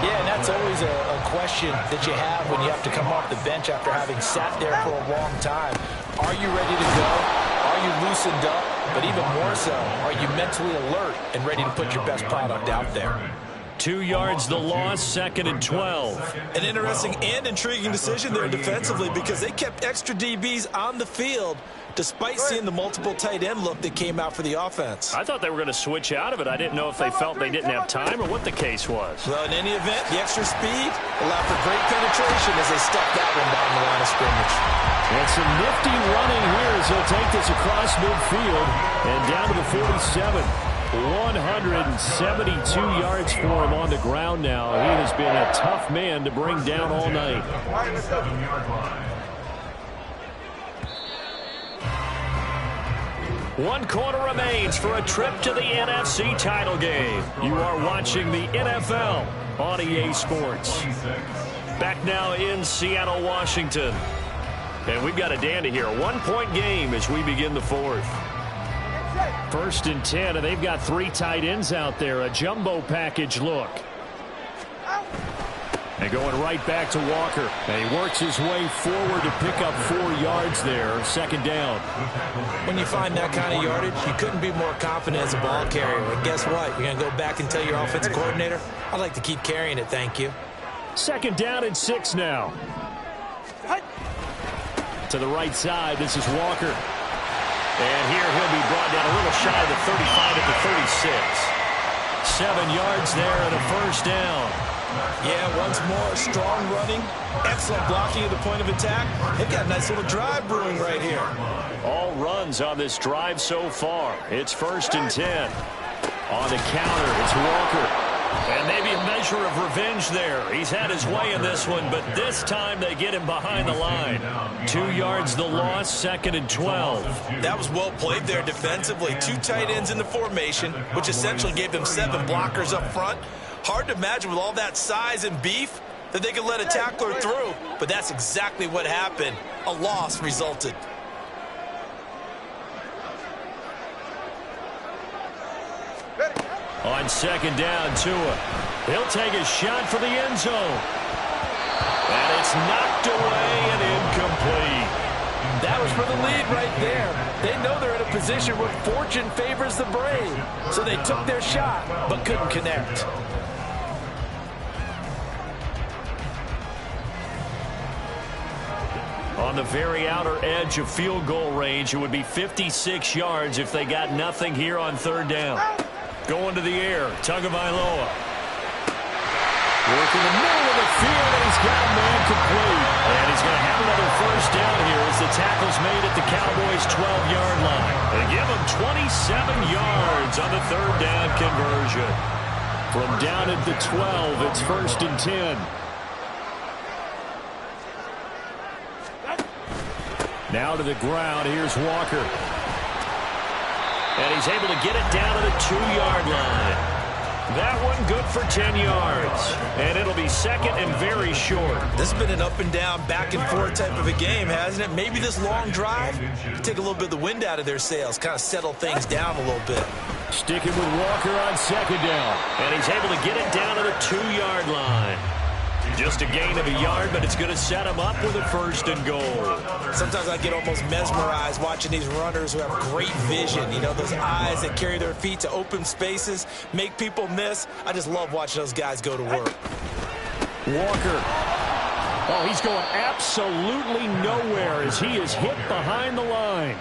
Yeah, and that's always a question that you have when you have to come off the bench after having sat there for a long time. Are you ready to go? Are you loosened up? But even more so, are you mentally alert and ready to put your best product out there? 2 yards the loss, 2nd and 12. An interesting and intriguing decision there defensively because they kept extra DBs on the field despite seeing the multiple tight end look that came out for the offense. I thought they were going to switch out of it. I didn't know if they felt they didn't have time or what the case was. Well, in any event, the extra speed allowed for great penetration as they stuck that one down the line of scrimmage. And some nifty running here as he'll take this across midfield and down to the 47. 172 yards for him on the ground now. He has been a tough man to bring down all night. One quarter remains for a trip to the NFC title game. You are watching the NFL on EA Sports. Back now in Seattle, Washington. And we've got a dandy here. A one-point game as we begin the fourth. 1st and 10, and they've got 3 tight ends out there. A jumbo package look. And going right back to Walker. And he works his way forward to pick up 4 yards there. 2nd down. When you find that kind of yardage, you couldn't be more confident as a ball carrier. And guess what? You're going to go back and tell your offensive coordinator, I'd like to keep carrying it, thank you. 2nd down and 6 now. To the right side, this is Walker. And here he'll be brought down a little shy of the 35 at the 36. 7 yards there and a 1st down. Yeah, once more, strong running, excellent blocking at the point of attack. They've got a nice little drive brewing right here. All runs on this drive so far. It's 1st and 10. On the counter, it's Walker. And maybe a measure of revenge there. He's had his way in this one, but this time they get him behind the line. 2 yards the loss, 2nd and 12. That was well played there defensively. 2 tight ends in the formation, which essentially gave them 7 blockers up front. Hard to imagine with all that size and beef that they could let a tackler through, but that's exactly what happened. A loss resulted. On 2nd down, Tua. He'll take a shot for the end zone. And it's knocked away and incomplete. That was for the lead right there. They know they're in a position where fortune favors the brave. So they took their shot, but couldn't connect. On on the very outer edge of field goal range. It would be 56 yards if they got nothing here on third down. Going to the air, Tagovailoa. Working the middle of the field, and he's got a man complete. And he's going to have another first down here as the tackle's made at the Cowboys' 12-yard line. They give him 27 yards on the third down conversion. From down at the 12, it's 1st and 10. Now to the ground, here's Walker. And he's able to get it down to the 2-yard line. That one good for 10 yards. And it'll be second and very short. This has been an up and down, back and forth type of a game, hasn't it? Maybe this long drive, take a little bit of the wind out of their sails, kind of settle things down a little bit. Sticking with Walker on second down. And he's able to get it down to the 2-yard line. Just a gain of a yard, but it's going to set him up with a 1st and goal. Sometimes I get almost mesmerized watching these runners who have great vision. You know, those eyes that carry their feet to open spaces, make people miss. I just love watching those guys go to work. Walker. Oh, he's going absolutely nowhere as he is hit behind the line.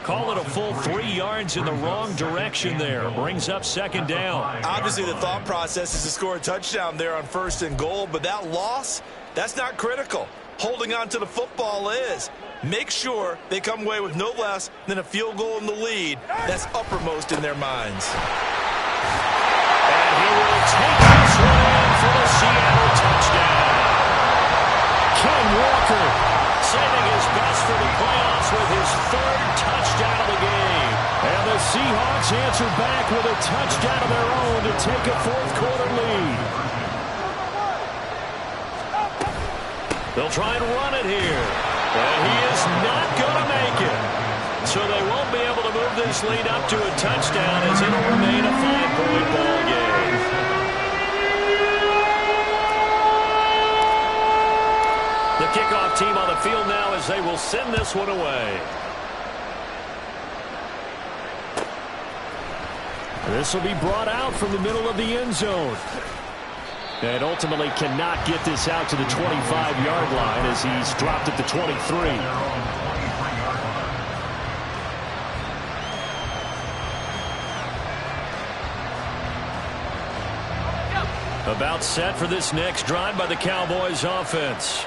Call it a full 3 yards in the wrong direction there. Brings up second down. Obviously, the thought process is to score a touchdown there on 1st and goal, but that loss, that's not critical. Holding on to the football is. Make sure they come away with no less than a field goal in the lead. That's uppermost in their minds. And he will take this one in for the Seattle touchdown. Ken Walker saving his best for the playoffs with his 3rd touchdown of the game. And the Seahawks answer back with a touchdown of their own to take a 4th-quarter lead. They'll try and run it here. And he is not going to make it. So they won't be able to move this lead up to a touchdown as it'll remain a 5-point ball game. The kickoff team on the field now as they will send this one away. This will be brought out from the middle of the end zone. And ultimately cannot get this out to the 25-yard line as he's dropped at the 23. About set for this next drive by the Cowboys offense.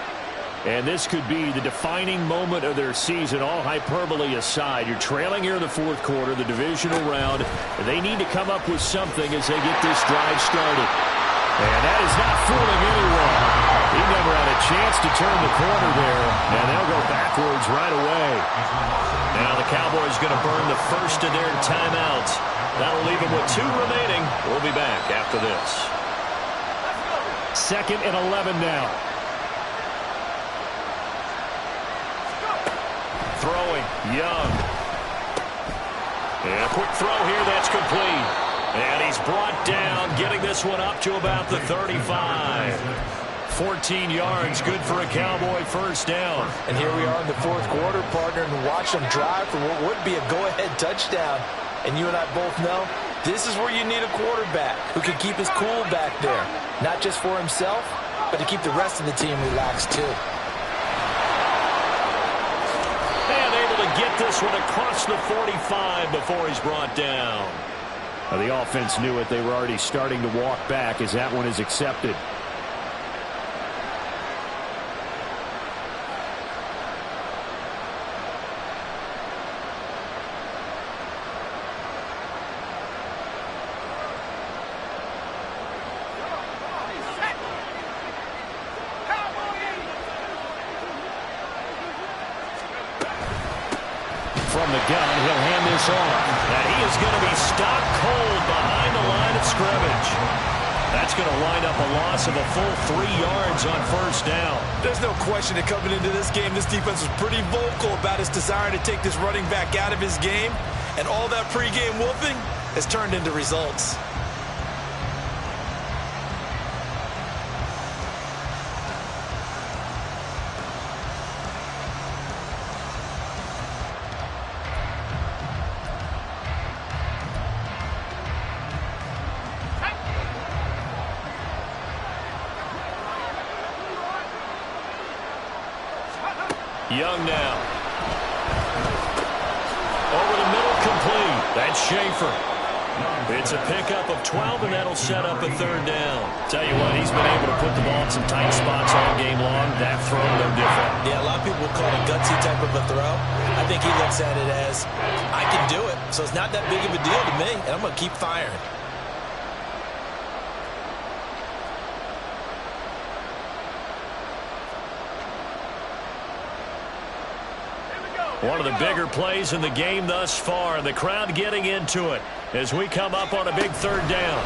And this could be the defining moment of their season, all hyperbole aside. You're trailing here in the 4th quarter, the divisional round. They need to come up with something as they get this drive started. And that is not fooling anyone. He never had a chance to turn the corner there, and they'll go backwards right away. Now the Cowboys going to burn the first of their timeouts. That'll leave them with 2 remaining. We'll be back after this. 2nd and 11 now. Throwing, Young. And a quick throw here, that's complete. And he's brought down, getting this one up to about the 35. 14 yards, good for a Cowboy 1st down. And here we are in the 4th quarter, partner, and watch them drive for what would be a go-ahead touchdown. And you and I both know this is where you need a quarterback who can keep his cool back there. Not just for himself, but to keep the rest of the team relaxed too. Get this one across the 45 before he's brought down. Now, the offense knew it. They were already starting to walk back as that one is accepted. From the gun, he'll hand this off. And he is going to be stopped cold behind the line of scrimmage. That's going to wind up a loss of a full 3 yards on 1st down. There's no question that coming into this game, this defense was pretty vocal about its desire to take this running back out of his game. And all that pregame whooping has turned into results. Young now. Over the middle, complete. That's Schaefer. It's a pickup of 12, and that'll set up a third down. Tell you what, he's been able to put the ball in some tight spots all game long. That throw, no different. Yeah, a lot of people will call it a gutsy type of a throw. I think he looks at it as, I can do it, so it's not that big of a deal to me, and I'm going to keep firing. One of the bigger plays in the game thus far. The crowd getting into it as we come up on a big third down.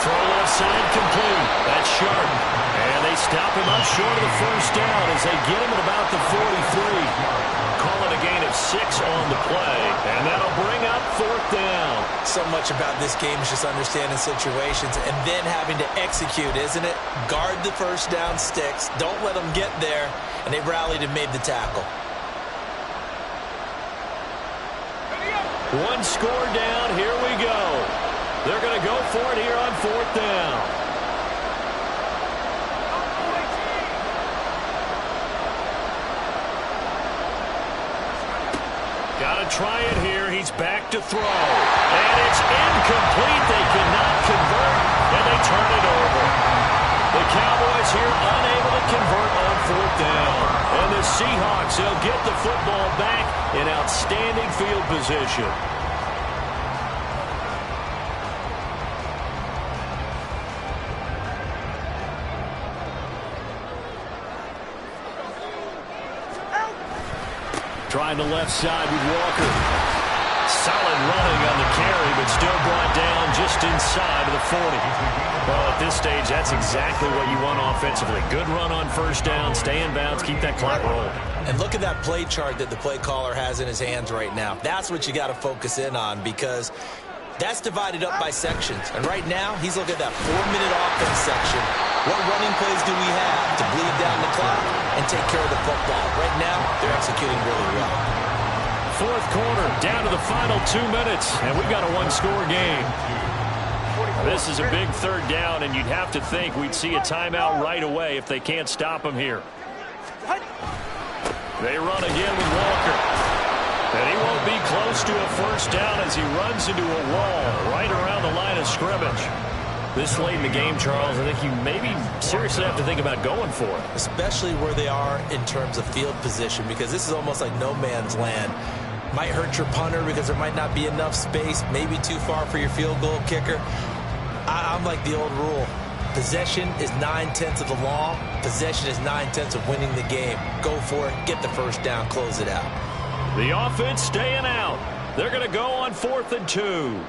Throw left side, complete. That's sharp. And they stop him up short of the first down as they get him at about the 43. Call it a gain of 6 on the play, and that'll bring up fourth down. So much about this game is just understanding situations and then having to execute, isn't it? Guard the first down sticks. Don't let them get there. And they rallied and made the tackle. One score down, here we go. They're going to go for it here on fourth down. Got to try it here. He's back to throw. And it's incomplete. They cannot convert, and they turn it over. The Cowboys here unable to convert on fourth down. And the Seahawks, they'll get the football back in outstanding field position. Trying the left side with Walker. Solid running on the carry, but still brought down just inside of the 40. Well, at this stage, that's exactly what you want offensively. Good run on first down, stay in bounds, keep that clock rolling. And look at that play chart that the play caller has in his hands right now. That's what you got to focus in on, because that's divided up by sections. And right now, he's looking at that 4-minute offense section. What running plays do we have to bleed down the clock and take care of the football? Right now, they're executing really well. Fourth quarter, down to the final 2 minutes, and we've got a one-score game. This is a big third down, and you'd have to think we'd see a timeout right away if they can't stop him here. They run again with Walker. And he won't be close to a first down as he runs into a wall right around the line of scrimmage. This late in the game, Charles, I think you maybe seriously have to think about going for it. Especially where they are in terms of field position, because this is almost like no man's land. Might hurt your punter because there might not be enough space, maybe too far for your field goal kicker. I'm like the old rule. Possession is 9/10 of the law. Possession is 9/10 of winning the game. Go for it, get the first down, close it out. The offense staying out. They're going to go on 4th and 2.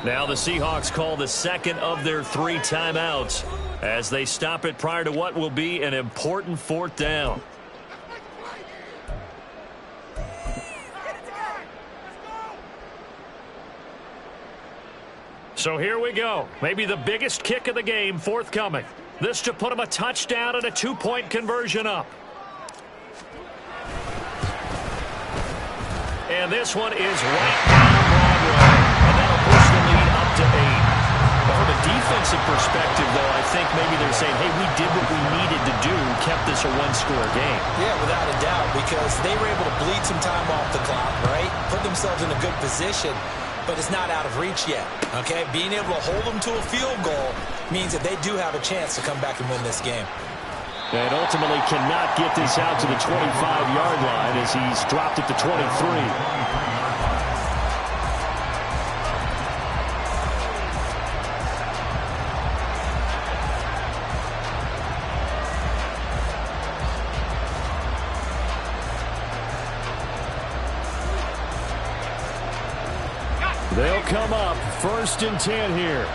Now the Seahawks call the second of their 3 timeouts as they stop it prior to what will be an important fourth down. So here we go. Maybe the biggest kick of the game forthcoming. This to put them a touchdown and a 2-point conversion up. And this one is right down Broadway. And that'll push the lead up to 8. But from a defensive perspective, though, I think maybe they're saying, hey, we did what we needed to do, kept this a one-score game. Yeah, without a doubt, because they were able to bleed some time off the clock, right? Put themselves in a good position, but it's not out of reach yet, okay? Being able to hold them to a field goal means that they do have a chance to come back and win this game. And ultimately cannot get this out to the 25-yard line as he's dropped it to 23. They'll come up 1st and 10 here.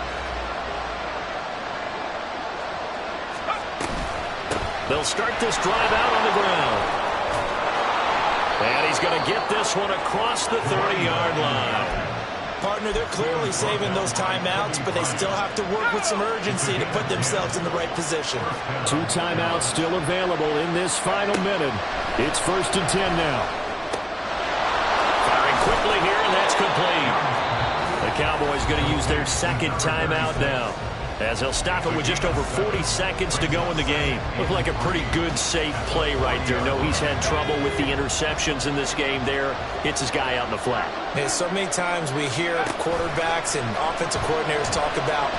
They'll start this drive out on the ground. And he's going to get this one across the 30-yard line. Partner, they're clearly saving those timeouts, but they still have to work with some urgency to put themselves in the right position. 2 timeouts still available in this final minute. It's 1st and 10 now. Firing quickly here, and that's complete. The Cowboys going to use their 2nd timeout now, as they'll stop it with just over 40 seconds to go in the game. Looked like a pretty good, safe play right there. No, he's had trouble with the interceptions in this game there. Hits his guy out in the flat. Yeah, so many times we hear quarterbacks and offensive coordinators talk about,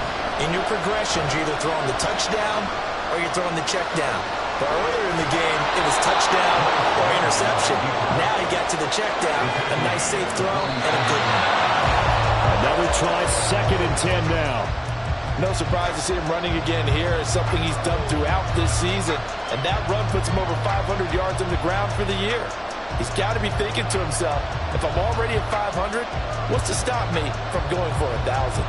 in your progressions, you're either throwing the touchdown or you're throwing the check down. But earlier in the game, it was touchdown or interception. Now he got to the check down. A nice, safe throw and a good one. Another try, 2nd and 10 now. No surprise to see him running again here. It's something he's done throughout this season. And that run puts him over 500 yards on the ground for the year. He's got to be thinking to himself, if I'm already at 500, what's to stop me from going for 1,000?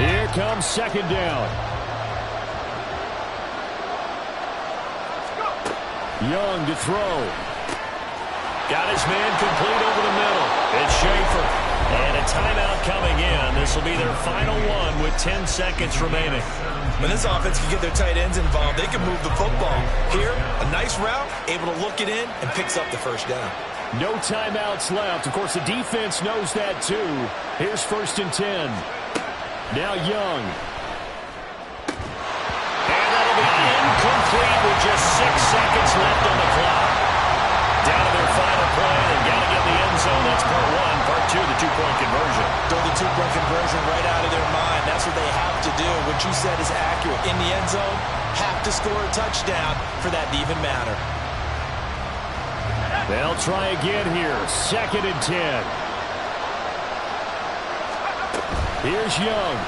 Here comes 2nd down. Young to throw. Got his man complete over the middle. It's Schaefer. And a timeout coming in. This will be their final one with 10 seconds remaining. When this offense can get their tight ends involved, they can move the football. Here, a nice route, able to look it in, and picks up the 1st down. No timeouts left. Of course, the defense knows that too. Here's 1st and 10. Now Young. And that'll be incomplete with just 6 seconds left on the clock. Down to their final play. They've got to get in the end zone. That's part 1. Part 2, the 2-point conversion. Throw the 2-point conversion right out of their mind. That's what they have to do. What you said is accurate. In the end zone, have to score a touchdown for that to even matter. They'll try again here. 2nd and 10. Here's Young.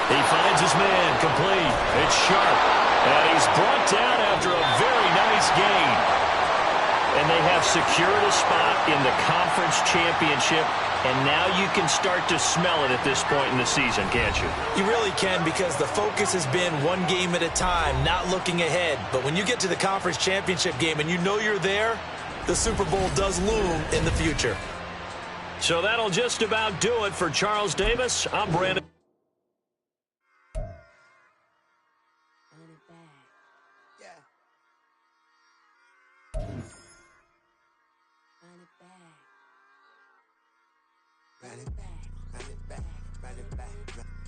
He finds his man complete. It's Sharp. And he's brought down after a very nice gain. And they have secured a spot in the conference championship. And now you can start to smell it at this point in the season, can't you? You really can, because the focus has been one game at a time, not looking ahead. But when you get to the conference championship game and you know you're there, the Super Bowl does loom in the future. So that'll just about do it for Charles Davis. I'm Brandon. Run it back, run it back, run it back, run